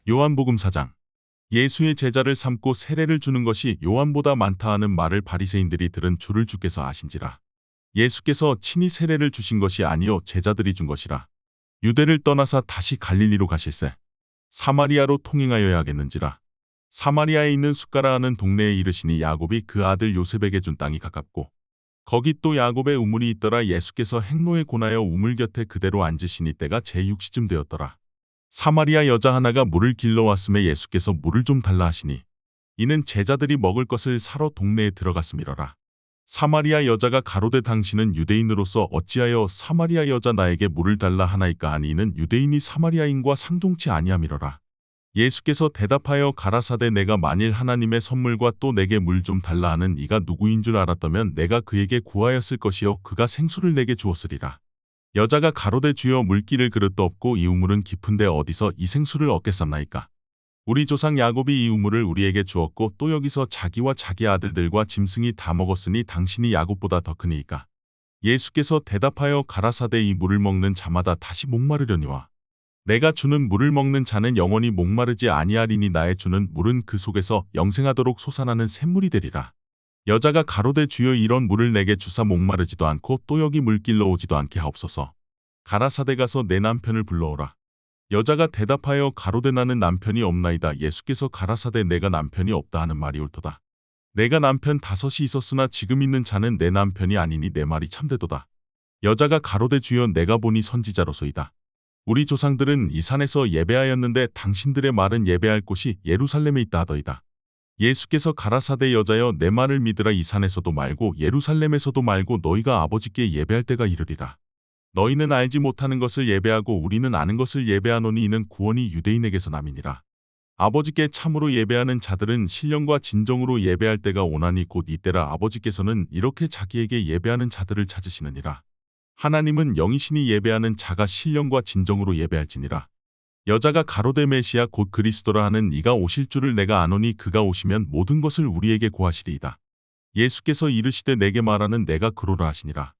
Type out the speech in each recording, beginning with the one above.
요한복음 4장. 예수의 제자를 삼고 세례를 주는 것이 요한보다 많다 하는 말을 바리새인들이 들은 줄을 주께서 아신지라. 예수께서 친히 세례를 주신 것이 아니요 제자들이 준 것이라. 유대를 떠나사 다시 갈릴리로 가실새 사마리아로 통행하여야 하겠는지라. 사마리아에 있는 숫가라 하는 동네에 이르시니 야곱이 그 아들 요셉에게 준 땅이 가깝고 거기 또 야곱의 우물이 있더라. 예수께서 행로에 권하여 우물 곁에 그대로 앉으시니 때가 제6시쯤 되었더라. 사마리아 여자 하나가 물을 길러왔음에 예수께서 물을 좀 달라 하시니 이는 제자들이 먹을 것을 사러 동네에 들어갔음이러라. 사마리아 여자가 가로되 당신은 유대인으로서 어찌하여 사마리아 여자 나에게 물을 달라 하나이까 하니 이는 유대인이 사마리아인과 상종치 아니함이러라. 예수께서 대답하여 가라사대 내가 만일 하나님의 선물과 또 내게 물 좀 달라 하는 이가 누구인 줄 알았다면 내가 그에게 구하였을 것이요 그가 생수를 내게 주었으리라. 여자가 가로되 주여 물기를 그릇도 없고 이 우물은 깊은데 어디서 이 생수를 얻겠삼나이까. 우리 조상 야곱이 이 우물을 우리에게 주었고 또 여기서 자기와 자기 아들들과 짐승이 다 먹었으니 당신이 야곱보다 더 크니이까. 예수께서 대답하여 가라사대 이 물을 먹는 자마다 다시 목마르려니와 내가 주는 물을 먹는 자는 영원히 목마르지 아니하리니 나의 주는 물은 그 속에서 영생하도록 솟아나는 샘물이 되리라. 여자가 가로되 주여 이런 물을 내게 주사 목마르지도 않고 또 여기 물길러 오지도 않게 하옵소서. 가라사대 가서 내 남편을 불러오라. 여자가 대답하여 가로되 나는 남편이 없나이다. 예수께서 가라사대 내가 남편이 없다 하는 말이 옳도다. 내가 남편 5이 있었으나 지금 있는 자는 내 남편이 아니니 내 말이 참되도다. 여자가 가로되 주여 내가 보니 선지자로소이다. 우리 조상들은 이 산에서 예배하였는데 당신들의 말은 예배할 곳이 예루살렘에 있다 하더이다. 예수께서 가라사대 여자여 내 말을 믿으라. 이 산에서도 말고 예루살렘에서도 말고 너희가 아버지께 예배할 때가 이르리라. 너희는 알지 못하는 것을 예배하고 우리는 아는 것을 예배하노니 이는 구원이 유대인에게서 남이니라. 아버지께 참으로 예배하는 자들은 신령과 진정으로 예배할 때가 오나니 곧 이때라. 아버지께서는 이렇게 자기에게 예배하는 자들을 찾으시느니라. 하나님은 영이시니 예배하는 자가 신령과 진정으로 예배할지니라. 여자가 가로되 메시아 곧 그리스도라 하는 이가 오실 줄을 내가 아노니 그가 오시면 모든 것을 우리에게 고하시리이다. 예수께서 이르시되 내게 말하는 내가 그로라 하시니라.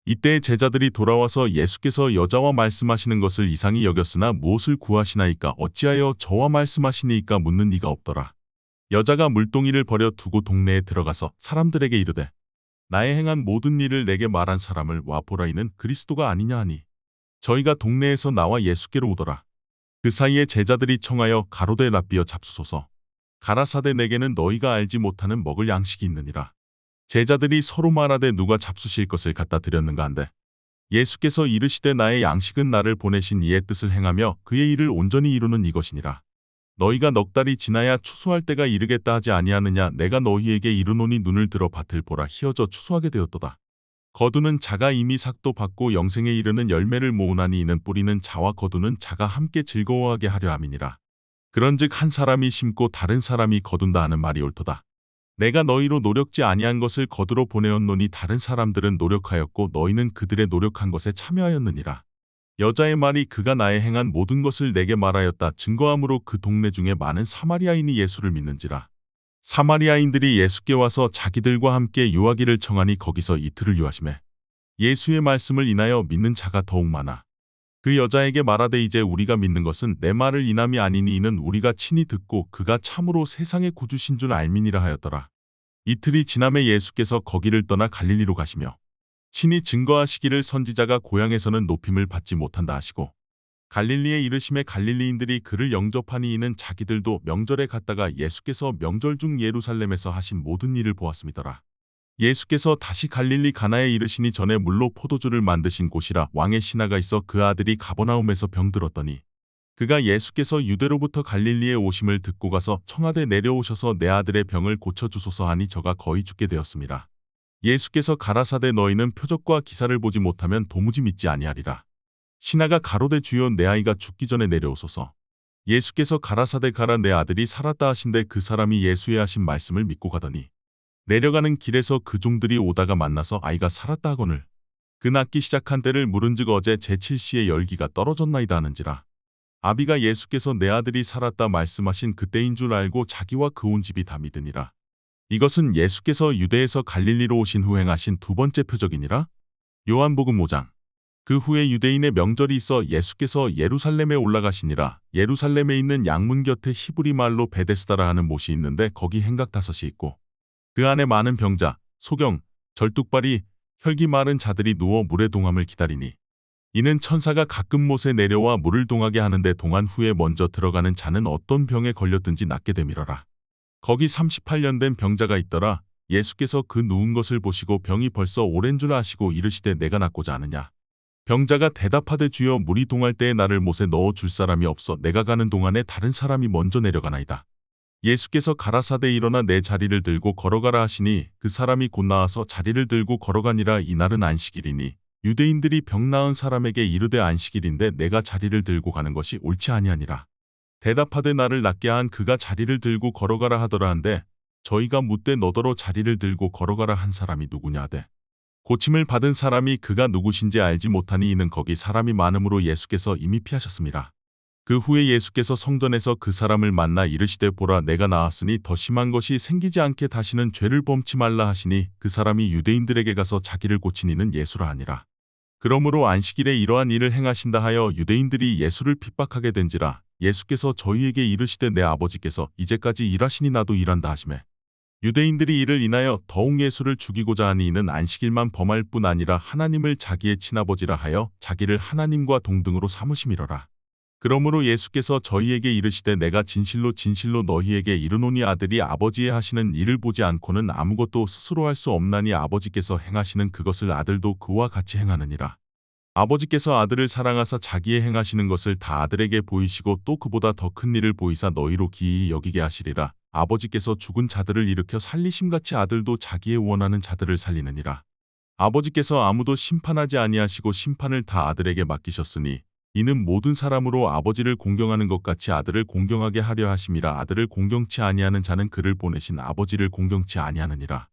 이때 제자들이 돌아와서 예수께서 여자와 말씀하시는 것을 이상히 여겼으나 무엇을 구하시나이까 어찌하여 저와 말씀하시니이까 묻는 이가 없더라. 여자가 물동이를 버려 두고 동네에 들어가서 사람들에게 이르되 나의 행한 모든 일을 내게 말한 사람을 와 보라. 이는 그리스도가 아니냐 하니 저희가 동네에서 나와 예수께로 오더라. 그 사이에 제자들이 청하여 가로되 랍비여 잡수소서. 가라사대 내게는 너희가 알지 못하는 먹을 양식이 있느니라. 제자들이 서로 말하되 누가 잡수실 것을 갖다 드렸는가 한데 예수께서 이르시되 나의 양식은 나를 보내신 이의 뜻을 행하며 그의 일을 온전히 이루는 이것이니라. 너희가 넉 달이 지나야 추수할 때가 이르겠다 하지 아니하느냐. 내가 너희에게 이르노니 눈을 들어 밭을 보라. 희어져 추수하게 되었도다. 거두는 자가 이미 삭도 받고 영생에 이르는 열매를 모으나니 이는 뿌리는 자와 거두는 자가 함께 즐거워하게 하려 함이니라. 그런즉 한 사람이 심고 다른 사람이 거둔다 하는 말이 옳도다. 내가 너희로 노력지 아니한 것을 거두러 보내었노니 다른 사람들은 노력하였고 너희는 그들의 노력한 것에 참여하였느니라. 여자의 말이 그가 나의 행한 모든 것을 내게 말하였다 증거함으로 그 동네 중에 많은 사마리아인이 예수를 믿는지라. 사마리아인들이 예수께 와서 자기들과 함께 유하기를 청하니 거기서 이틀을 유하시매 예수의 말씀을 인하여 믿는 자가 더욱 많아. 그 여자에게 말하되 이제 우리가 믿는 것은 내 말을 인함이 아니니 이는 우리가 친히 듣고 그가 참으로 세상의 구주신 줄 알미니라 하였더라. 이틀이 지남에 예수께서 거기를 떠나 갈릴리로 가시며 친히 증거하시기를 선지자가 고향에서는 높임을 받지 못한다 하시고 갈릴리에 이르심에 갈릴리인들이 그를 영접하니 이는 자기들도 명절에 갔다가 예수께서 명절 중 예루살렘에서 하신 모든 일을 보았음이더라. 예수께서 다시 갈릴리 가나에 이르시니 전에 물로 포도주를 만드신 곳이라. 왕의 신하가 있어 그 아들이 가버나움에서 병들었더니 그가 예수께서 유대로부터 갈릴리에 오심을 듣고 가서 청하되 내려오셔서 내 아들의 병을 고쳐주소서 하니 저가 거의 죽게 되었습니다. 예수께서 가라사대 너희는 표적과 기사를 보지 못하면 도무지 믿지 아니하리라. 신하가 가로되 주여 내 아이가 죽기 전에 내려오소서. 예수께서 가라사대 가라 내 아들이 살았다 하신데 그 사람이 예수의 하신 말씀을 믿고 가더니 내려가는 길에서 그 종들이 오다가 만나서 아이가 살았다 하거늘 그 낳기 시작한 때를 물은즉 어제 제7시에 열기가 떨어졌나이다 하는지라. 아비가 예수께서 내 아들이 살았다 말씀하신 그때인 줄 알고 자기와 그 온 집이 다 믿으니라. 이것은 예수께서 유대에서 갈릴리로 오신 후 행하신 두 번째 표적이니라. 요한복음 5장. 그 후에 유대인의 명절이 있어 예수께서 예루살렘에 올라가시니라. 예루살렘에 있는 양문 곁에 히브리 말로 베데스다라 하는 못이 있는데 거기 행각 5이 있고 그 안에 많은 병자, 소경, 절뚝발이, 혈기 마른 자들이 누워 물의 동함을 기다리니 이는 천사가 가끔 못에 내려와 물을 동하게 하는데 동한 후에 먼저 들어가는 자는 어떤 병에 걸렸든지 낫게 되밀어라. 거기 38년 된 병자가 있더라. 예수께서 그 누운 것을 보시고 병이 벌써 오랜 줄 아시고 이르시되 내가 낫고자 하느냐. 병자가 대답하되 주여 물이 동할 때에 나를 못에 넣어 줄 사람이 없어 내가 가는 동안에 다른 사람이 먼저 내려가나이다. 예수께서 가라사대 일어나 내 자리를 들고 걸어가라 하시니 그 사람이 곧 나와서 자리를 들고 걸어가니라. 이날은 안식일이니 유대인들이 병 나은 사람에게 이르되 안식일인데 내가 자리를 들고 가는 것이 옳지 아니하니라. 대답하되 나를 낫게 한 그가 자리를 들고 걸어가라 하더라 한데 저희가 묻되 너더러 자리를 들고 걸어가라 한 사람이 누구냐 하되 고침을 받은 사람이 그가 누구신지 알지 못하니 이는 거기 사람이 많음으로 예수께서 이미 피하셨습니다. 그 후에 예수께서 성전에서 그 사람을 만나 이르시되 보라 내가 나았으니 더 심한 것이 생기지 않게 다시는 죄를 범치 말라 하시니 그 사람이 유대인들에게 가서 자기를 고친 이는 예수라 하니라. 그러므로 안식일에 이러한 일을 행하신다 하여 유대인들이 예수를 핍박하게 된지라. 예수께서 저희에게 이르시되 내 아버지께서 이제까지 일하시니 나도 일한다 하시매 유대인들이 이를 인하여 더욱 예수를 죽이고자 하니 이는 안식일만 범할 뿐 아니라 하나님을 자기의 친아버지라 하여 자기를 하나님과 동등으로 삼으심이러라. 그러므로 예수께서 저희에게 이르시되 내가 진실로 진실로 너희에게 이르노니 아들이 아버지의 하시는 일을 보지 않고는 아무것도 스스로 할 수 없나니 아버지께서 행하시는 그것을 아들도 그와 같이 행하느니라. 아버지께서 아들을 사랑하사 자기의 행하시는 것을 다 아들에게 보이시고 또 그보다 더 큰 일을 보이사 너희로 기이히 여기게 하시리라. 아버지께서 죽은 자들을 일으켜 살리심같이 아들도 자기의 원하는 자들을 살리느니라. 아버지께서 아무도 심판하지 아니하시고 심판을 다 아들에게 맡기셨으니 이는 모든 사람으로 아버지를 공경하는 것 같이 아들을 공경하게 하려 하심이라. 아들을 공경치 아니하는 자는 그를 보내신 아버지를 공경치 아니하느니라.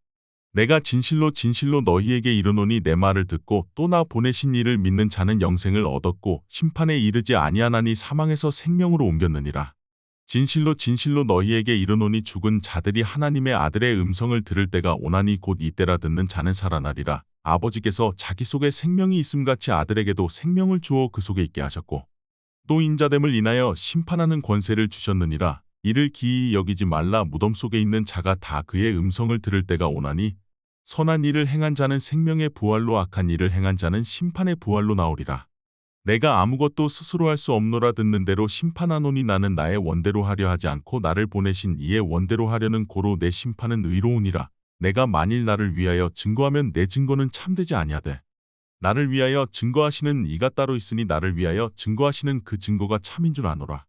내가 진실로 진실로 너희에게 이르노니 내 말을 듣고 또 나 보내신 이를 믿는 자는 영생을 얻었고 심판에 이르지 아니하나니 사망에서 생명으로 옮겼느니라. 진실로 진실로 너희에게 이르노니 죽은 자들이 하나님의 아들의 음성을 들을 때가 오나니 곧 이때라. 듣는 자는 살아나리라. 아버지께서 자기 속에 생명이 있음같이 아들에게도 생명을 주어 그 속에 있게 하셨고 또 인자됨을 인하여 심판하는 권세를 주셨느니라. 이를 기이히 여기지 말라. 무덤 속에 있는 자가 다 그의 음성을 들을 때가 오나니 선한 일을 행한 자는 생명의 부활로 악한 일을 행한 자는 심판의 부활로 나오리라. 내가 아무것도 스스로 할 수 없노라. 듣는 대로 심판하노니 나는 나의 원대로 하려 하지 않고 나를 보내신 이의 원대로 하려는 고로 내 심판은 의로우니라. 내가 만일 나를 위하여 증거하면 내 증거는 참되지 아니하되 나를 위하여 증거하시는 이가 따로 있으니 나를 위하여 증거하시는 그 증거가 참인 줄 아노라.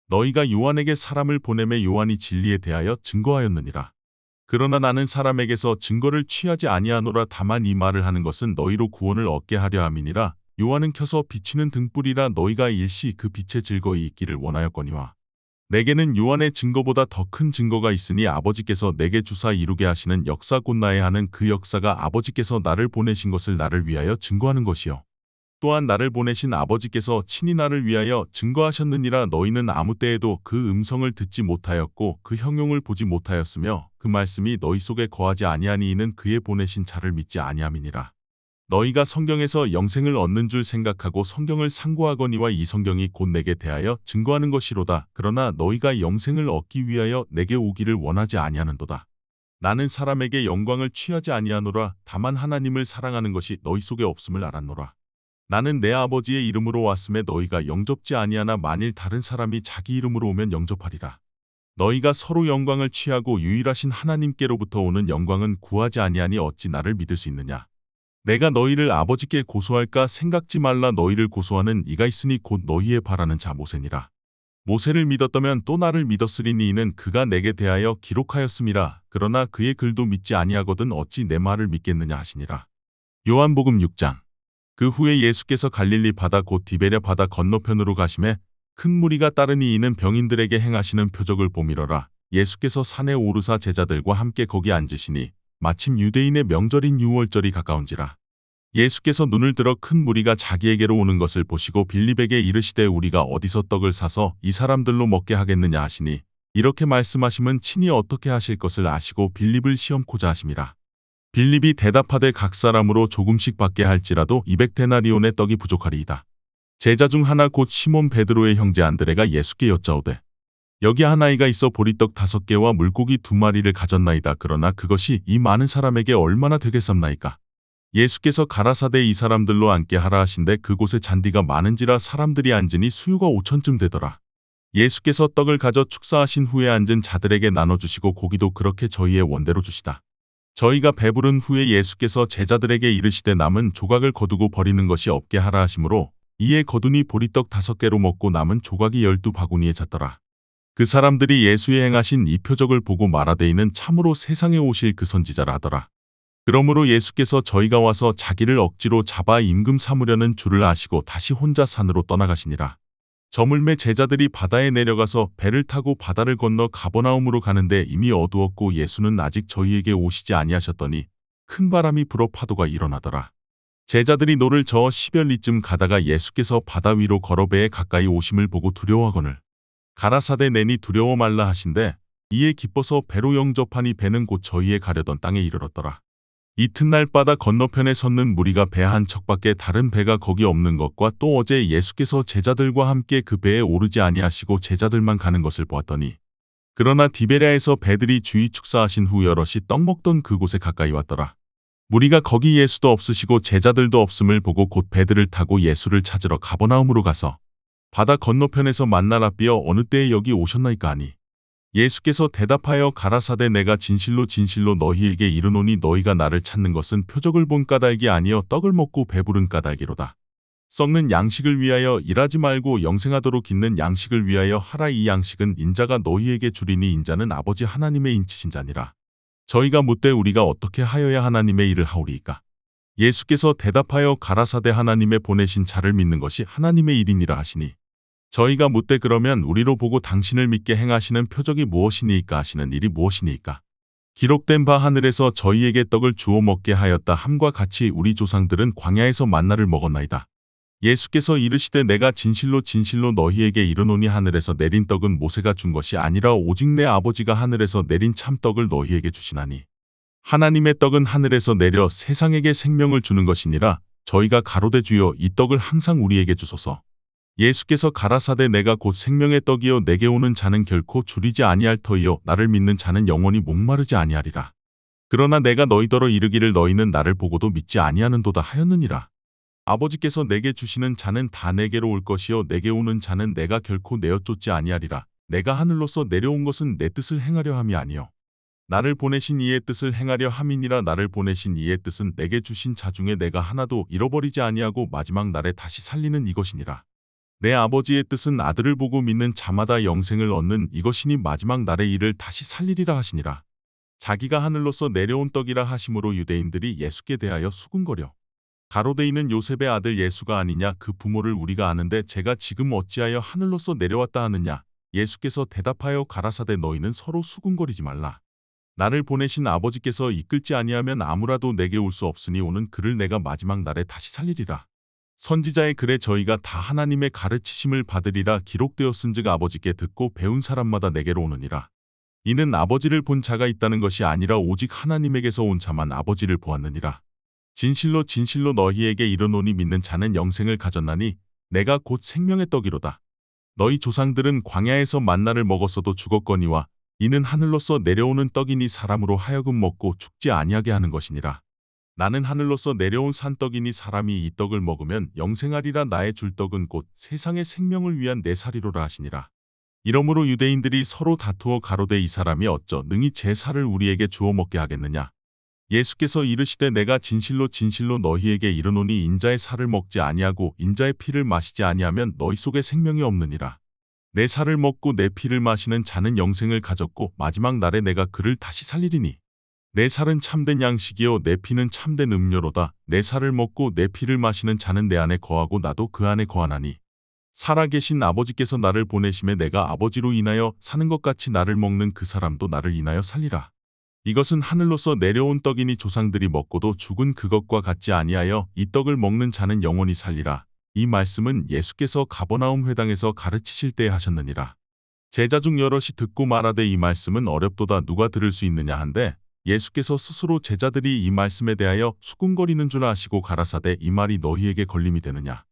너희가 요한에게 사람을 보내매 요한이 진리에 대하여 증거하였느니라. 그러나 나는 사람에게서 증거를 취하지 아니하노라. 다만 이 말을 하는 것은 너희로 구원을 얻게 하려 함이니라. 요한은 켜서 비치는 등불이라. 너희가 일시 그 빛에 즐거이 있기를 원하였거니와 내게는 요한의 증거보다 더 큰 증거가 있으니 아버지께서 내게 주사 이루게 하시는 역사 곧 나의 하는 그 역사가 아버지께서 나를 보내신 것을 나를 위하여 증거하는 것이요 또한 나를 보내신 아버지께서 친히 나를 위하여 증거하셨느니라. 너희는 아무 때에도 그 음성을 듣지 못하였고 그 형용을 보지 못하였으며 그 말씀이 너희 속에 거하지 아니하니 이는 그의 보내신 자를 믿지 아니함이니라. 너희가 성경에서 영생을 얻는 줄 생각하고 성경을 상고하거니와 이 성경이 곧 내게 대하여 증거하는 것이로다. 그러나 너희가 영생을 얻기 위하여 내게 오기를 원하지 아니하는도다. 나는 사람에게 영광을 취하지 아니하노라. 다만 하나님을 사랑하는 것이 너희 속에 없음을 알았노라. 나는 내 아버지의 이름으로 왔음에 너희가 영접지 아니하나 만일 다른 사람이 자기 이름으로 오면 영접하리라. 너희가 서로 영광을 취하고 유일하신 하나님께로부터 오는 영광은 구하지 아니하니 어찌 나를 믿을 수 있느냐. 내가 너희를 아버지께 고소할까 생각지 말라. 너희를 고소하는 이가 있으니 곧 너희의 바라는 자 모세니라. 모세를 믿었다면 또 나를 믿었으리니 이는 그가 내게 대하여 기록하였음이라. 그러나 그의 글도 믿지 아니하거든 어찌 내 말을 믿겠느냐 하시니라. 요한복음 6장. 그 후에 예수께서 갈릴리 바다 곧 디베랴 바다 건너편으로 가심에 큰 무리가 따르니 이는 병인들에게 행하시는 표적을 보미러라. 예수께서 산에 오르사 제자들과 함께 거기 앉으시니 마침 유대인의 명절인 유월절이 가까운지라. 예수께서 눈을 들어 큰 무리가 자기에게로 오는 것을 보시고 빌립에게 이르시되 우리가 어디서 떡을 사서 이 사람들로 먹게 하겠느냐 하시니 이렇게 말씀하심은 친히 어떻게 하실 것을 아시고 빌립을 시험코자 하심이라. 빌립이 대답하되 각 사람으로 조금씩 받게 할지라도 200데나리온의 떡이 부족하리이다. 제자 중 하나 곧 시몬 베드로의 형제 안드레가 예수께 여짜오되 여기 한 아이가 있어 보리떡 5개와 물고기 2마리를 가졌나이다. 그러나 그것이 이 많은 사람에게 얼마나 되겠삼나이까. 예수께서 가라사대 이 사람들로 앉게 하라 하신데 그곳에 잔디가 많은지라 사람들이 앉으니 수유가 5천쯤 되더라. 예수께서 떡을 가져 축사하신 후에 앉은 자들에게 나눠주시고 고기도 그렇게 저희의 원대로 주시다. 저희가 배부른 후에 예수께서 제자들에게 이르시되 남은 조각을 거두고 버리는 것이 없게 하라 하시므로 이에 거두니 보리떡 5개로 먹고 남은 조각이 12바구니에 찼더라. 그 사람들이 예수의 행하신 이 표적을 보고 말하되 이는 참으로 세상에 오실 그 선지자라 하더라. 그러므로 예수께서 저희가 와서 자기를 억지로 잡아 임금 삼으려는 줄을 아시고 다시 혼자 산으로 떠나가시니라. 저물매 제자들이 바다에 내려가서 배를 타고 바다를 건너 가버나움으로 가는데 이미 어두웠고 예수는 아직 저희에게 오시지 아니하셨더니 큰 바람이 불어 파도가 일어나더라. 제자들이 노를 저어 시별리쯤 가다가 예수께서 바다 위로 걸어 배에 가까이 오심을 보고 두려워하거늘 가라사대 내니 두려워 말라 하신대 이에 기뻐서 배로 영접하니 배는 곧 저희의 가려던 땅에 이르렀더라. 이튿날 바다 건너편에 섰는 무리가 배 한 척밖에 다른 배가 거기 없는 것과 또 어제 예수께서 제자들과 함께 그 배에 오르지 아니하시고 제자들만 가는 것을 보았더니 그러나 디베랴에서 배들이 주의 축사하신 후 여럿이 떡 먹던 그곳에 가까이 왔더라. 무리가 거기 예수도 없으시고 제자들도 없음을 보고 곧 배들을 타고 예수를 찾으러 가버나움으로 가서 바다 건너편에서 만나라 삐어 어느 때에 여기 오셨나이까 하니 예수께서 대답하여 가라사대 내가 진실로 진실로 너희에게 이르노니 너희가 나를 찾는 것은 표적을 본 까닭이 아니여 떡을 먹고 배부른 까닭이로다. 썩는 양식을 위하여 일하지 말고 영생하도록 있는 양식을 위하여 하라. 이 양식은 인자가 너희에게 주리니 인자는 아버지 하나님의 인치신 자니라. 저희가 묻되 우리가 어떻게 하여야 하나님의 일을 하오리이까. 예수께서 대답하여 가라사대 하나님의 보내신 자를 믿는 것이 하나님의 일이니라 하시니 저희가 묻되 그러면 우리로 보고 당신을 믿게 행하시는 표적이 무엇이니이까 하시는 일이 무엇이니이까. 기록된 바 하늘에서 저희에게 떡을 주어 먹게 하였다 함과 같이 우리 조상들은 광야에서 만나를 먹었나이다. 예수께서 이르시되 내가 진실로 진실로 너희에게 이르노니 하늘에서 내린 떡은 모세가 준 것이 아니라 오직 내 아버지가 하늘에서 내린 참떡을 너희에게 주시나니 하나님의 떡은 하늘에서 내려 세상에게 생명을 주는 것이니라. 저희가 가로되 주여 이 떡을 항상 우리에게 주소서. 예수께서 가라사대 내가 곧 생명의 떡이요 내게 오는 자는 결코 줄이지 아니할 터이요 나를 믿는 자는 영원히 목마르지 아니하리라. 그러나 내가 너희더러 이르기를 너희는 나를 보고도 믿지 아니하는도다 하였느니라. 아버지께서 내게 주시는 자는 다 내게로 올 것이요 내게 오는 자는 내가 결코 내어 쫓지 아니하리라. 내가 하늘로서 내려온 것은 내 뜻을 행하려 함이 아니요 나를 보내신 이의 뜻을 행하려 함이니라. 나를 보내신 이의 뜻은 내게 주신 자 중에 내가 하나도 잃어버리지 아니하고 마지막 날에 다시 살리는 이것이니라. 내 아버지의 뜻은 아들을 보고 믿는 자마다 영생을 얻는 이것이니 마지막 날의 일을 다시 살리리라 하시니라. 자기가 하늘로서 내려온 떡이라 하심으로 유대인들이 예수께 대하여 수군거려 가로되 이는 요셉의 아들 예수가 아니냐. 그 부모를 우리가 아는데 제가 지금 어찌하여 하늘로서 내려왔다 하느냐. 예수께서 대답하여 가라사대 너희는 서로 수군거리지 말라. 나를 보내신 아버지께서 이끌지 아니하면 아무라도 내게 올 수 없으니 오는 그를 내가 마지막 날에 다시 살리리라. 선지자의 글에 저희가 다 하나님의 가르치심을 받으리라 기록되었은즉 아버지께 듣고 배운 사람마다 내게로 오느니라. 이는 아버지를 본 자가 있다는 것이 아니라 오직 하나님에게서 온 자만 아버지를 보았느니라. 진실로 진실로 너희에게 이르노니 믿는 자는 영생을 가졌나니 내가 곧 생명의 떡이로다. 너희 조상들은 광야에서 만나를 먹었어도 죽었거니와 이는 하늘로서 내려오는 떡이니 사람으로 하여금 먹고 죽지 아니하게 하는 것이니라. 나는 하늘로서 내려온 산떡이니 사람이 이 떡을 먹으면 영생하리라. 나의 줄 떡은 곧 세상의 생명을 위한 내 살이로라 하시니라. 이러므로 유대인들이 서로 다투어 가로되 이 사람이 어쩌 능히 제 살을 우리에게 주어 먹게 하겠느냐. 예수께서 이르시되 내가 진실로 진실로 너희에게 이르노니 인자의 살을 먹지 아니하고 인자의 피를 마시지 아니하면 너희 속에 생명이 없느니라. 내 살을 먹고 내 피를 마시는 자는 영생을 가졌고 마지막 날에 내가 그를 다시 살리리니 내 살은 참된 양식이요 내 피는 참된 음료로다. 내 살을 먹고 내 피를 마시는 자는 내 안에 거하고 나도 그 안에 거하나니 살아계신 아버지께서 나를 보내심에 내가 아버지로 인하여 사는 것 같이 나를 먹는 그 사람도 나를 인하여 살리라. 이것은 하늘로서 내려온 떡이니 조상들이 먹고도 죽은 그것과 같지 아니하여 이 떡을 먹는 자는 영원히 살리라. 이 말씀은 예수께서 가버나움 회당에서 가르치실 때에 하셨느니라. 제자 중 여럿이 듣고 말하되 이 말씀은 어렵도다 누가 들을 수 있느냐 한데 예수께서 스스로 제자들이 이 말씀에 대하여 수군거리는 줄 아시고 가라사대 이 말이 너희에게 걸림이 되느냐.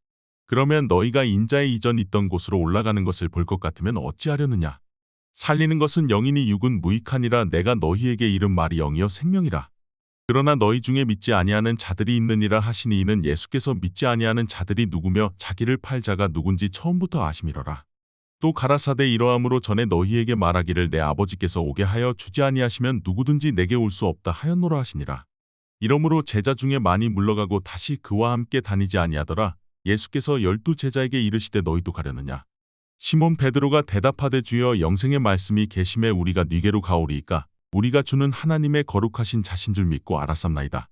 그러면 너희가 인자의 이전 있던 곳으로 올라가는 것을 볼 것 같으면 어찌하려느냐. 살리는 것은 영이니 육은 무익하니라. 내가 너희에게 이른 말이 영이요 생명이라. 그러나 너희 중에 믿지 아니하는 자들이 있느니라 하시니 이는 예수께서 믿지 아니하는 자들이 누구며 자기를 팔 자가 누군지 처음부터 아심이러라. 또 가라사대 이러함으로 전에 너희에게 말하기를 내 아버지께서 오게 하여 주지 아니하시면 누구든지 내게 올 수 없다 하였노라 하시니라. 이러므로 제자 중에 많이 물러가고 다시 그와 함께 다니지 아니하더라. 예수께서 12 제자에게 이르시되 너희도 가려느냐. 시몬 베드로가 대답하되 주여 영생의 말씀이 계심에 우리가 네게로 가오리이까 우리가 주는 하나님의 거룩하신 자신 줄 믿고 알았삼나이다.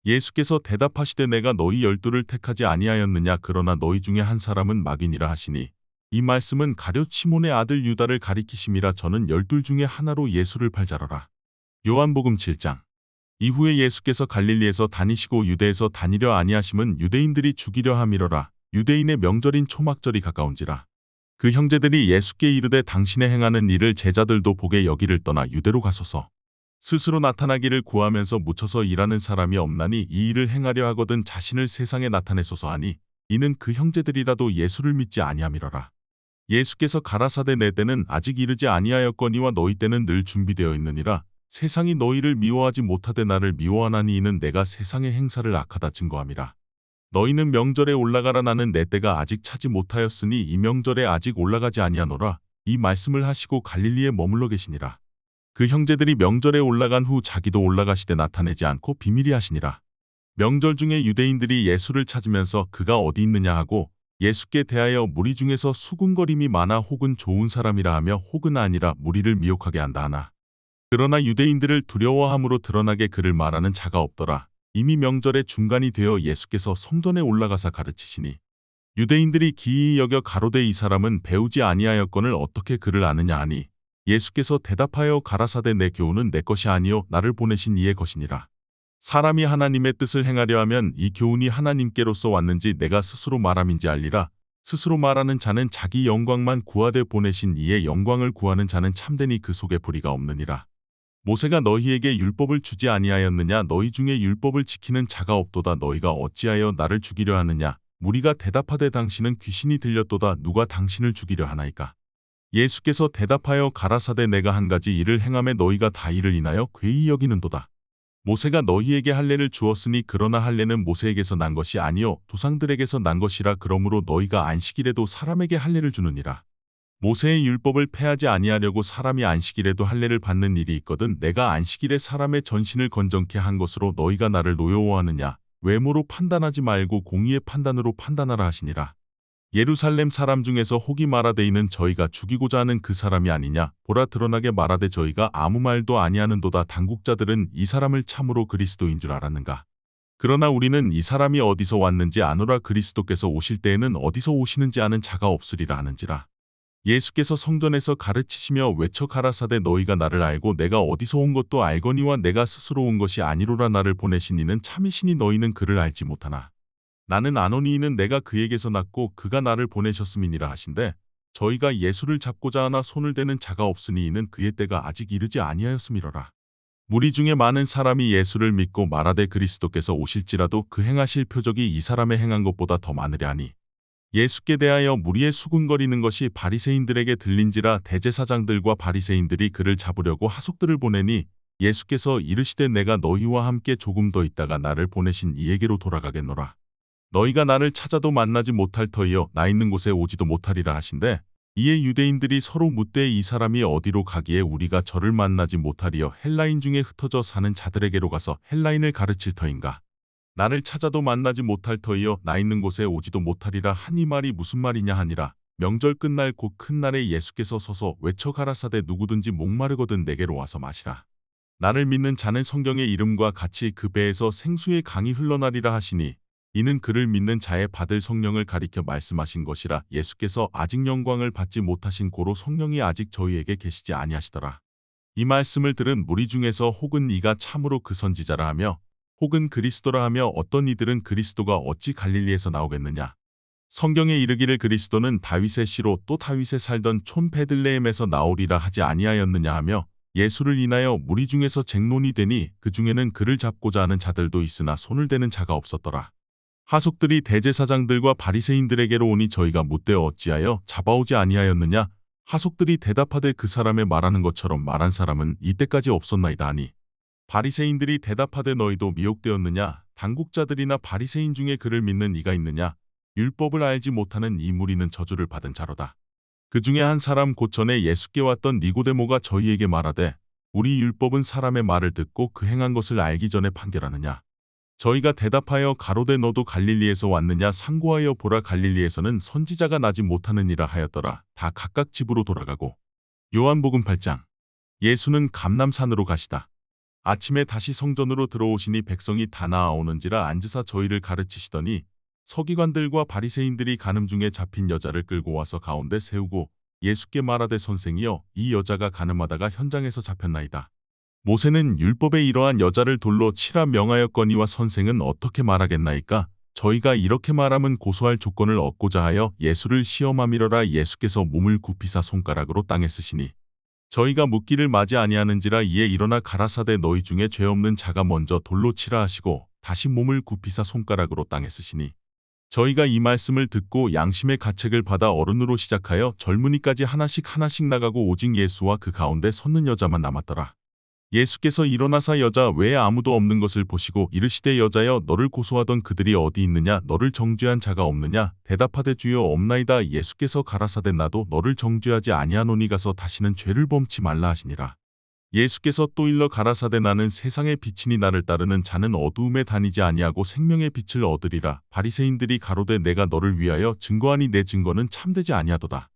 예수께서 대답하시되 내가 너희 12를 택하지 아니하였느냐. 그러나 너희 중에 한 사람은 마귀니라 하시니 이 말씀은 가룟 시몬의 아들 유다를 가리키심이라. 저는 12 중에 하나로 예수를 팔자러라. 요한복음 7장. 이후에 예수께서 갈릴리에서 다니시고 유대에서 다니려 아니하심은 유대인들이 죽이려 함이러라. 유대인의 명절인 초막절이 가까운지라. 그 형제들이 예수께 이르되 당신의 행하는 일을 제자들도 보게 여기를 떠나 유대로 가소서. 스스로 나타나기를 구하면서 묻혀서 일하는 사람이 없나니 이 일을 행하려 하거든 자신을 세상에 나타내소서 하니 이는 그 형제들이라도 예수를 믿지 아니함이러라. 예수께서 가라사대 내 때는 아직 이르지 아니하였거니와 너희 때는 늘 준비되어 있느니라. 세상이 너희를 미워하지 못하되 나를 미워하나니 이는 내가 세상의 행사를 악하다 증거함이라. 너희는 명절에 올라가라. 나는 내 때가 아직 차지 못하였으니 이 명절에 아직 올라가지 아니하노라. 이 말씀을 하시고 갈릴리에 머물러 계시니라. 그 형제들이 명절에 올라간 후 자기도 올라가시되 나타내지 않고 비밀히 하시니라. 명절 중에 유대인들이 예수를 찾으면서 그가 어디 있느냐 하고 예수께 대하여 무리 중에서 수군거림이 많아 혹은 좋은 사람이라 하며 혹은 아니라 무리를 미혹하게 한다 하나. 그러나 유대인들을 두려워함으로 드러나게 그를 말하는 자가 없더라. 이미 명절의 중간이 되어 예수께서 성전에 올라가사 가르치시니 유대인들이 기이히 여겨 가로되 이 사람은 배우지 아니하였거늘 어떻게 그를 아느냐 하니 예수께서 대답하여 가라사대 내 교훈은 내 것이 아니요 나를 보내신 이의 것이니라. 사람이 하나님의 뜻을 행하려 하면 이 교훈이 하나님께로서 왔는지 내가 스스로 말함인지 알리라. 스스로 말하는 자는 자기 영광만 구하되 보내신 이의 영광을 구하는 자는 참되니 그 속에 불의가 없느니라. 모세가 너희에게 율법을 주지 아니하였느냐. 너희 중에 율법을 지키는 자가 없도다. 너희가 어찌하여 나를 죽이려 하느냐. 무리가 대답하되 당신은 귀신이 들렸도다. 누가 당신을 죽이려 하나이까. 예수께서 대답하여 가라사대 내가 한 가지 일을 행함에 너희가 다 이를 인하여 괴히 여기는도다. 모세가 너희에게 할례를 주었으니 그러나 할례는 모세에게서 난 것이 아니요 조상들에게서 난 것이라. 그러므로 너희가 안식일에도 사람에게 할례를 주느니라. 모세의 율법을 폐하지 아니하려고 사람이 안식일에도 할례를 받는 일이 있거든 내가 안식일에 사람의 전신을 건정케 한 것으로 너희가 나를 노여워하느냐. 외모로 판단하지 말고 공의의 판단으로 판단하라 하시니라. 예루살렘 사람 중에서 혹이 말하되 이는 저희가 죽이고자 하는 그 사람이 아니냐. 보라 드러나게 말하되 저희가 아무 말도 아니하는도다. 당국자들은 이 사람을 참으로 그리스도인 줄 알았는가. 그러나 우리는 이 사람이 어디서 왔는지 아노라. 그리스도께서 오실 때에는 어디서 오시는지 아는 자가 없으리라 하는지라. 예수께서 성전에서 가르치시며 외쳐 가라사대 너희가 나를 알고 내가 어디서 온 것도 알거니와 내가 스스로 온 것이 아니로라. 나를 보내신 이는 참이시니 너희는 그를 알지 못하나 나는 아노니 이는 내가 그에게서 났고 그가 나를 보내셨음이니라 하신대 저희가 예수를 잡고자 하나 손을 대는 자가 없으니 이는 그의 때가 아직 이르지 아니하였음이로라. 무리 중에 많은 사람이 예수를 믿고 말하되 그리스도께서 오실지라도 그 행하실 표적이 이 사람의 행한 것보다 더 많으랴 하니 예수께 대하여 무리의 수군거리는 것이 바리새인들에게 들린지라. 대제사장들과 바리새인들이 그를 잡으려고 하속들을 보내니 예수께서 이르시되 내가 너희와 함께 조금 더 있다가 나를 보내신 이에게로 돌아가겠노라. 너희가 나를 찾아도 만나지 못할 터이요 나 있는 곳에 오지도 못하리라 하신대 이에 유대인들이 서로 묻되 이 사람이 어디로 가기에 우리가 저를 만나지 못하리요. 헬라인 중에 흩어져 사는 자들에게로 가서 헬라인을 가르칠 터인가. 나를 찾아도 만나지 못할 터이요 나 있는 곳에 오지도 못하리라 하니 말이 무슨 말이냐 하니라. 명절 끝날 곧 큰 날에 예수께서 서서 외쳐 가라사대 누구든지 목마르거든 내게로 와서 마시라. 나를 믿는 자는 성경의 이름과 같이 그 배에서 생수의 강이 흘러나리라 하시니 이는 그를 믿는 자의 받을 성령을 가리켜 말씀하신 것이라. 예수께서 아직 영광을 받지 못하신 고로 성령이 아직 저희에게 계시지 아니하시더라. 이 말씀을 들은 무리 중에서 혹은 이가 참으로 그 선지자라 하며 혹은 그리스도라 하며 어떤 이들은 그리스도가 어찌 갈릴리에서 나오겠느냐. 성경에 이르기를 그리스도는 다윗의 씨로 또 다윗에 살던 촌 베들레헴에서 나오리라 하지 아니하였느냐 하며 예수를 인하여 무리 중에서 쟁론이 되니 그 중에는 그를 잡고자 하는 자들도 있으나 손을 대는 자가 없었더라. 하속들이 대제사장들과 바리새인들에게로 오니 저희가 묻되 어찌하여 잡아오지 아니하였느냐? 하속들이 대답하되 그 사람의 말하는 것처럼 말한 사람은 이때까지 없었나이다 하니 바리새인들이 대답하되 너희도 미혹되었느냐? 당국자들이나 바리새인 중에 그를 믿는 이가 있느냐? 율법을 알지 못하는 이 무리는 저주를 받은 자로다. 그 중에 한 사람 곧 전에 예수께 왔던 니고데모가 저희에게 말하되 우리 율법은 사람의 말을 듣고 그 행한 것을 알기 전에 판결하느냐? 저희가 대답하여 가로되 너도 갈릴리에서 왔느냐? 상고하여 보라 갈릴리에서는 선지자가 나지 못하느니라 하였더라. 다 각각 집으로 돌아가고. 요한복음 8장. 예수는 감람산으로 가시다. 아침에 다시 성전으로 들어오시니 백성이 다 나아오는지라 앉으사 저희를 가르치시더니 서기관들과 바리새인들이 간음 중에 잡힌 여자를 끌고 와서 가운데 세우고 예수께 말하되 선생이여 이 여자가 간음하다가 현장에서 잡혔나이다. 모세는 율법에 이러한 여자를 돌로 치라 명하였거니와 선생은 어떻게 말하겠나이까? 저희가 이렇게 말함은 고소할 조건을 얻고자 하여 예수를 시험함이러라. 예수께서 몸을 굽히사 손가락으로 땅에 쓰시니 저희가 묻기를 마지 아니하는지라. 이에 일어나 가라사대 너희 중에 죄 없는 자가 먼저 돌로 치라 하시고 다시 몸을 굽히사 손가락으로 땅에 쓰시니 저희가 이 말씀을 듣고 양심의 가책을 받아 어른으로 시작하여 젊은이까지 하나씩 하나씩 나가고 오직 예수와 그 가운데 섰는 여자만 남았더라. 예수께서 일어나사 여자 외에 아무도 없는 것을 보시고 이르시되 여자여 너를 고소하던 그들이 어디 있느냐? 너를 정죄한 자가 없느냐? 대답하되 주여 없나이다. 예수께서 가라사대 나도 너를 정죄하지 아니하노니 가서 다시는 죄를 범치 말라 하시니라. 예수께서 또 일러 가라사대 나는 세상의 빛이니 나를 따르는 자는 어두움에 다니지 아니하고 생명의 빛을 얻으리라. 바리새인들이 가로되 내가 너를 위하여 증거하니 내 증거는 참되지 아니하도다.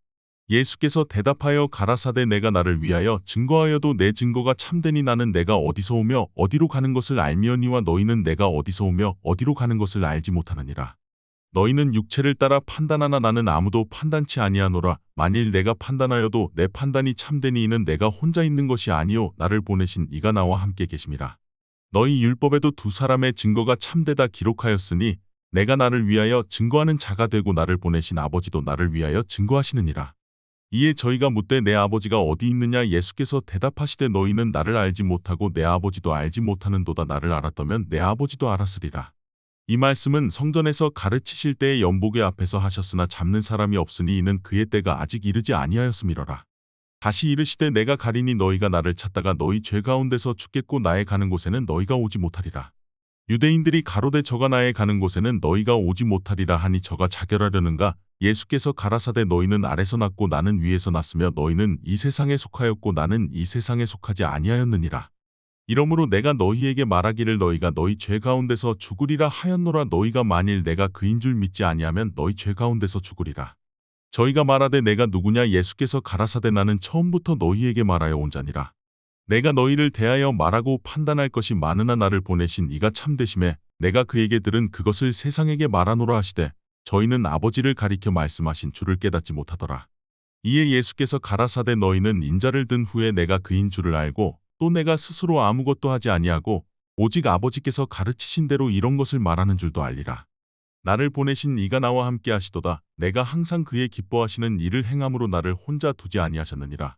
예수께서 대답하여 가라사대 내가 나를 위하여 증거하여도 내 증거가 참되니 나는 내가 어디서 오며 어디로 가는 것을 알미언니와 너희는 내가 어디서 오며 어디로 가는 것을 알지 못하느니라. 너희는 육체를 따라 판단하나 나는 아무도 판단치 아니하노라. 만일 내가 판단하여도 내 판단이 참되니 이는 내가 혼자 있는 것이 아니요 나를 보내신 이가 나와 함께 계심이라. 너희 율법에도 두 사람의 증거가 참되다 기록하였으니 내가 나를 위하여 증거하는 자가 되고 나를 보내신 아버지도 나를 위하여 증거하시느니라. 이에 저희가 묻되 내 아버지가 어디 있느냐? 예수께서 대답하시되 너희는 나를 알지 못하고 내 아버지도 알지 못하는도다. 나를 알았다면 내 아버지도 알았으리라. 이 말씀은 성전에서 가르치실 때의 연복의 앞에서 하셨으나 잡는 사람이 없으니 이는 그의 때가 아직 이르지 아니하였음이러라. 다시 이르시되 내가 가리니 너희가 나를 찾다가 너희 죄 가운데서 죽겠고 나의 가는 곳에는 너희가 오지 못하리라. 유대인들이 가로되 저가 나의 가는 곳에는 너희가 오지 못하리라 하니 저가 자결하려는가? 예수께서 가라사대 너희는 아래서 났고 나는 위에서 났으며 너희는 이 세상에 속하였고 나는 이 세상에 속하지 아니하였느니라. 이러므로 내가 너희에게 말하기를 너희가 너희 죄 가운데서 죽으리라 하였노라. 너희가 만일 내가 그인 줄 믿지 아니하면 너희 죄 가운데서 죽으리라. 저희가 말하되 내가 누구냐? 예수께서 가라사대 나는 처음부터 너희에게 말하여 온 자니라. 내가 너희를 대하여 말하고 판단할 것이 많으나 나를 보내신 이가 참되심에 내가 그에게 들은 그것을 세상에게 말하노라 하시되 저희는 아버지를 가리켜 말씀하신 줄을 깨닫지 못하더라. 이에 예수께서 가라사대 너희는 인자를 든 후에 내가 그인 줄을 알고 또 내가 스스로 아무것도 하지 아니하고 오직 아버지께서 가르치신 대로 이런 것을 말하는 줄도 알리라. 나를 보내신 이가 나와 함께 하시도다. 내가 항상 그의 기뻐하시는 일을 행함으로 나를 혼자 두지 아니하셨느니라.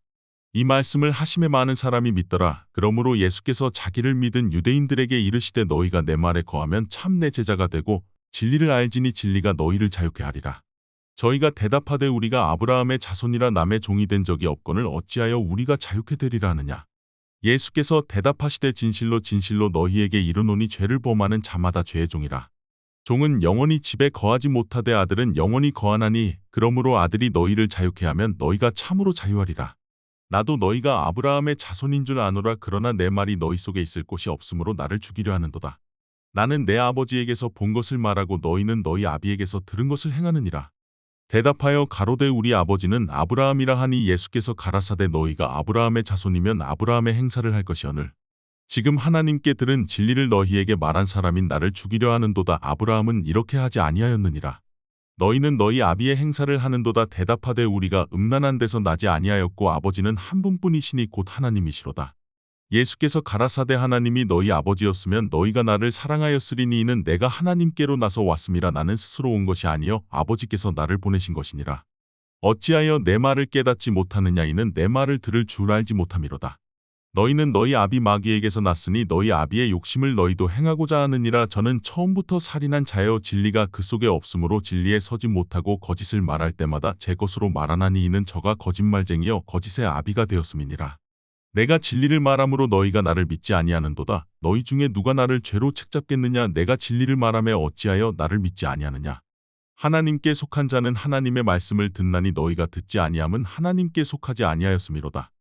이 말씀을 하심에 많은 사람이 믿더라. 그러므로 예수께서 자기를 믿은 유대인들에게 이르시되 너희가 내 말에 거하면 참 내 제자가 되고 진리를 알지니 진리가 너희를 자유케 하리라. 저희가 대답하되 우리가 아브라함의 자손이라 남의 종이 된 적이 없거늘 어찌하여 우리가 자유케 되리라 하느냐. 예수께서 대답하시되 진실로 진실로 너희에게 이르노니 죄를 범하는 자마다 죄의 종이라. 종은 영원히 집에 거하지 못하되 아들은 영원히 거하나니 그러므로 아들이 너희를 자유케 하면 너희가 참으로 자유하리라. 나도 너희가 아브라함의 자손인 줄 아노라. 그러나 내 말이 너희 속에 있을 곳이 없으므로 나를 죽이려 하는도다. 나는 내 아버지에게서 본 것을 말하고 너희는 너희 아비에게서 들은 것을 행하느니라. 대답하여 가로되 우리 아버지는 아브라함이라 하니 예수께서 가라사대 너희가 아브라함의 자손이면 아브라함의 행사를 할 것이오늘 지금 하나님께 들은 진리를 너희에게 말한 사람인 나를 죽이려 하는도다. 아브라함은 이렇게 하지 아니하였느니라. 너희는 너희 아비의 행사를 하는도다. 대답하되 우리가 음란한 데서 나지 아니하였고 아버지는 한 분뿐이시니 곧 하나님이시로다. 예수께서 가라사대 하나님이 너희 아버지였으면 너희가 나를 사랑하였으리니 이는 내가 하나님께로 나서 왔음이라. 나는 스스로 온 것이 아니요 아버지께서 나를 보내신 것이니라. 어찌하여 내 말을 깨닫지 못하느냐? 이는 내 말을 들을 줄 알지 못함이로다. 너희는 너희 아비 마귀에게서 났으니 너희 아비의 욕심을 너희도 행하고자 하느니라. 저는 처음부터 살인한 자여 진리가 그 속에 없으므로 진리에 서지 못하고 거짓을 말할 때마다 제 것으로 말하나니 이는 저가 거짓말쟁이여 거짓의 아비가 되었음이니라. 내가 진리를 말함으로 너희가 나를 믿지 아니하는도다. 너희 중에 누가 나를 죄로 책잡겠느냐. 내가 진리를 말하며 어찌하여 나를 믿지 아니하느냐. 하나님께 속한 자는 하나님의 말씀을 듣나니 너희가 듣지 아니함은 하나님께 속하지 아니하였음이로다.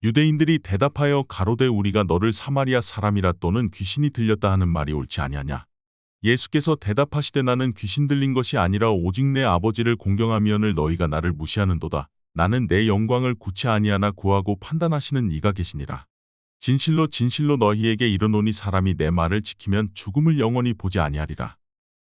유대인들이 대답하여 가로되 우리가 너를 사마리아 사람이라 또는 귀신이 들렸다 하는 말이 옳지 아니하냐. 예수께서 대답하시되 나는 귀신 들린 것이 아니라 오직 내 아버지를 공경하미언을 너희가 나를 무시하는도다. 나는 내 영광을 구치 아니하나 구하고 판단하시는 이가 계시니라. 진실로 진실로 너희에게 이르노니 사람이 내 말을 지키면 죽음을 영원히 보지 아니하리라.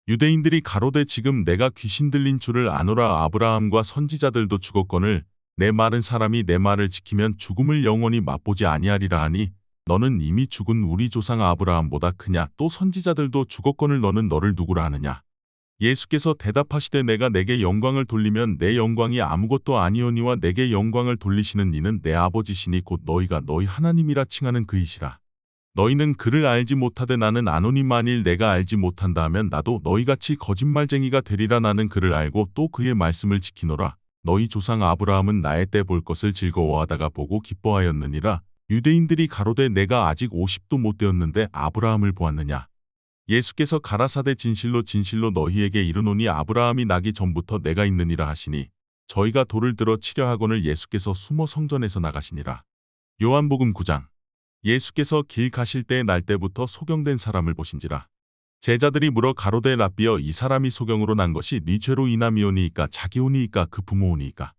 유대인들이 가로되 지금 내가 귀신 들린 줄을 아노라. 아브라함과 선지자들도 죽었거늘 내 말은 사람이 내 말을 지키면 죽음을 영원히 맛보지 아니하리라 하니 너는 이미 죽은 우리 조상 아브라함보다 크냐. 또 선지자들도 죽었거늘 너는 너를 누구라 하느냐. 예수께서 대답하시되 내가 내게 영광을 돌리면 내 영광이 아무것도 아니오니와 내게 영광을 돌리시는 이는 내 아버지시니 곧 너희가 너희 하나님이라 칭하는 그이시라. 너희는 그를 알지 못하되 나는 아노니 만일 내가 알지 못한다 하면 나도 너희같이 거짓말쟁이가 되리라. 나는 그를 알고 또 그의 말씀을 지키노라. 너희 조상 아브라함은 나의 때 볼 것을 즐거워하다가 보고 기뻐하였느니라. 유대인들이 가로되 내가 아직 50도 못 되었는데 아브라함을 보았느냐. 예수께서 가라사대 진실로 진실로 너희에게 이르노니 아브라함이 나기 전부터 내가 있느니라 하시니 저희가 돌을 들어 치려 하거늘 예수께서 숨어 성전에서 나가시니라. 요한복음 9장. 예수께서 길 가실 때에 날 때부터 소경된 사람을 보신지라. 제자들이 물어 가로되 랍비여 이 사람이 소경으로 난 것이 네 죄로 인함이오니이까 자기 오니이까 그 부모오니이까.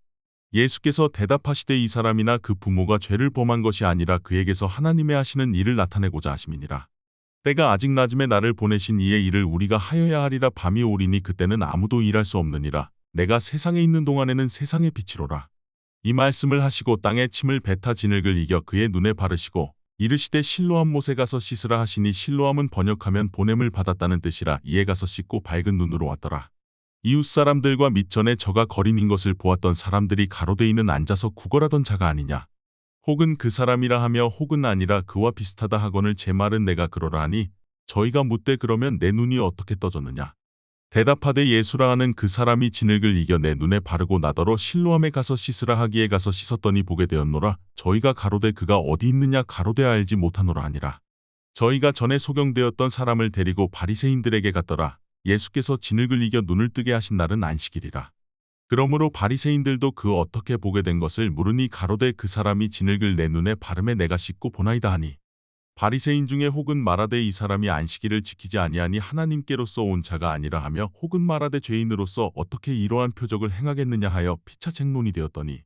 예수께서 대답하시되 이 사람이나 그 부모가 죄를 범한 것이 아니라 그에게서 하나님의 하시는 일을 나타내고자 하심이니라. 때가 아직 낮음에 나를 보내신 이의 일을 우리가 하여야 하리라. 밤이 오리니 그때는 아무도 일할 수 없느니라. 내가 세상에 있는 동안에는 세상의 빛이로라. 이 말씀을 하시고 땅에 침을 뱉어 진흙을 이겨 그의 눈에 바르시고 이르시되 실로암 못에 가서 씻으라 하시니 실로암은 번역하면 보냄을 받았다는 뜻이라. 이에 가서 씻고 밝은 눈으로 왔더라. 이웃 사람들과 밑전에 저가 거린인 것을 보았던 사람들이 가로되 이는 앉아서 구걸하던 자가 아니냐. 혹은 그 사람이라 하며 혹은 아니라 그와 비슷하다 하거늘 제 말은 내가 그러라 하니 저희가 묻되 그러면 내 눈이 어떻게 떠졌느냐. 대답하되 예수라 하는 그 사람이 진흙을 이겨 내 눈에 바르고 나더러 실로암에 가서 씻으라 하기에 가서 씻었더니 보게 되었노라. 저희가 가로되 그가 어디 있느냐 가로되 알지 못하노라 하니라. 저희가 전에 소경되었던 사람을 데리고 바리새인들에게 갔더라. 예수께서 진흙을 이겨 눈을 뜨게 하신 날은 안식일이라. 그러므로 바리새인들도 그 어떻게 보게 된 것을 물으니 가로되 그 사람이 진흙을 내 눈에 바르매 내가 씻고 보나이다 하니 바리새인 중에 혹은 말하되 이 사람이 안식일을 지키지 아니하니 하나님께로서 온 자가 아니라 하며 혹은 말하되 죄인으로서 어떻게 이러한 표적을 행하겠느냐 하여 피차 쟁론이 되었더니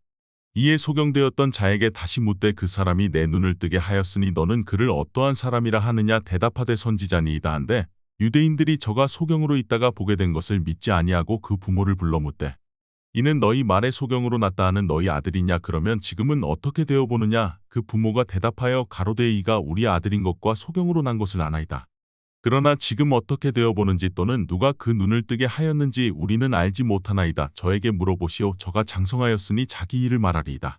이에 소경되었던 자에게 다시 묻되 그 사람이 내 눈을 뜨게 하였으니 너는 그를 어떠한 사람이라 하느냐. 대답하되 선지자니이다 한데 유대인들이 저가 소경으로 있다가 보게 된 것을 믿지 아니하고 그 부모를 불러 묻되 이는 너희 말에 소경으로 났다 하는 너희 아들이냐. 그러면 지금은 어떻게 되어 보느냐. 그 부모가 대답하여 가로되 이가 우리 아들인 것과 소경으로 난 것을 아나이다. 그러나 지금 어떻게 되어 보는지 또는 누가 그 눈을 뜨게 하였는지 우리는 알지 못하나이다. 저에게 물어보시오. 저가 장성하였으니 자기 일을 말하리이다.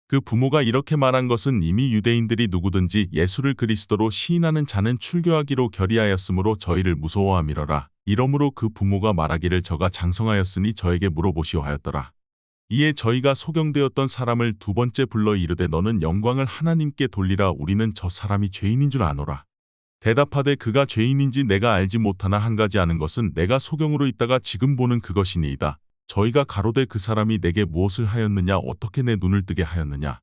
그 부모가 이렇게 말한 것은 이미 유대인들이 누구든지 예수를 그리스도로 시인하는 자는 출교하기로 결의하였으므로 저희를 무서워함이러라. 이러므로 그 부모가 말하기를 저가 장성하였으니 저에게 물어보시오 하였더라. 이에 저희가 소경되었던 사람을 두 번째 불러 이르되 너는 영광을 하나님께 돌리라. 우리는 저 사람이 죄인인 줄 아노라. 대답하되 그가 죄인인지 내가 알지 못하나 한 가지 아는 것은 내가 소경으로 있다가 지금 보는 그것이니이다. 저희가 가로되 그 사람이 내게 무엇을 하였느냐. 어떻게 내 눈을 뜨게 하였느냐.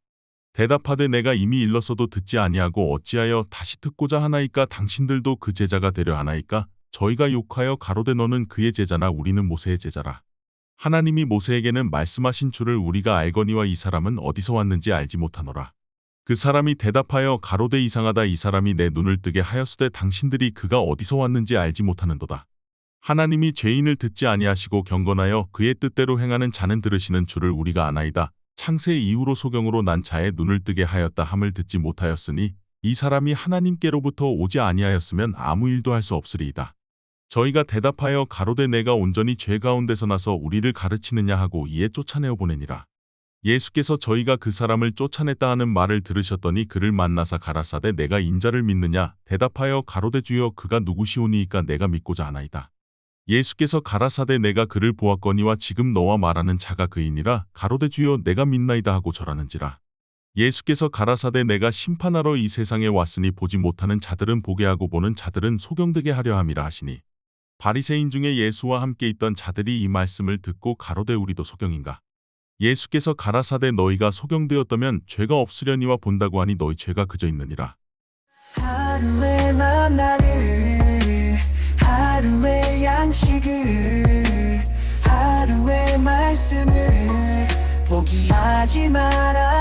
대답하되 내가 이미 일렀어도 듣지 아니하고 어찌하여 다시 듣고자 하나이까. 당신들도 그 제자가 되려 하나이까. 저희가 욕하여 가로되 너는 그의 제자나 우리는 모세의 제자라. 하나님이 모세에게는 말씀하신 줄을 우리가 알거니와 이 사람은 어디서 왔는지 알지 못하노라. 그 사람이 대답하여 가로되 이상하다. 이 사람이 내 눈을 뜨게 하였으되 당신들이 그가 어디서 왔는지 알지 못하는도다. 하나님이 죄인을 듣지 아니하시고 경건하여 그의 뜻대로 행하는 자는 들으시는 줄을 우리가 아나이다. 창세 이후로 소경으로 난 자의 눈을 뜨게 하였다 함을 듣지 못하였으니 이 사람이 하나님께로부터 오지 아니하였으면 아무 일도 할 수 없으리이다. 저희가 대답하여 가로되 내가 온전히 죄 가운데서 나서 우리를 가르치느냐 하고 이에 쫓아내어 보내니라. 예수께서 저희가 그 사람을 쫓아냈다 하는 말을 들으셨더니 그를 만나사 가라사대 내가 인자를 믿느냐 대답하여 가로되 주여 그가 누구시오니이까 내가 믿고자 하나이다. 예수께서 가라사대 내가 그를 보았거니와 지금 너와 말하는 자가 그이니라 가로되 주여 내가 믿나이다 하고 절하는지라. 예수께서 가라사대 내가 심판하러 이 세상에 왔으니 보지 못하는 자들은 보게 하고 보는 자들은 소경되게 하려 함이라 하시니 바리새인 중에 예수와 함께 있던 자들이 이 말씀을 듣고 가로되 우리도 소경인가. 예수께서 가라사대 너희가 소경되었다면 죄가 없으려니와 본다고 하니 너희 죄가 그저 있느니라. 하루의 만나를 하루의 양식을 하루의 말씀을 포기하지 마라.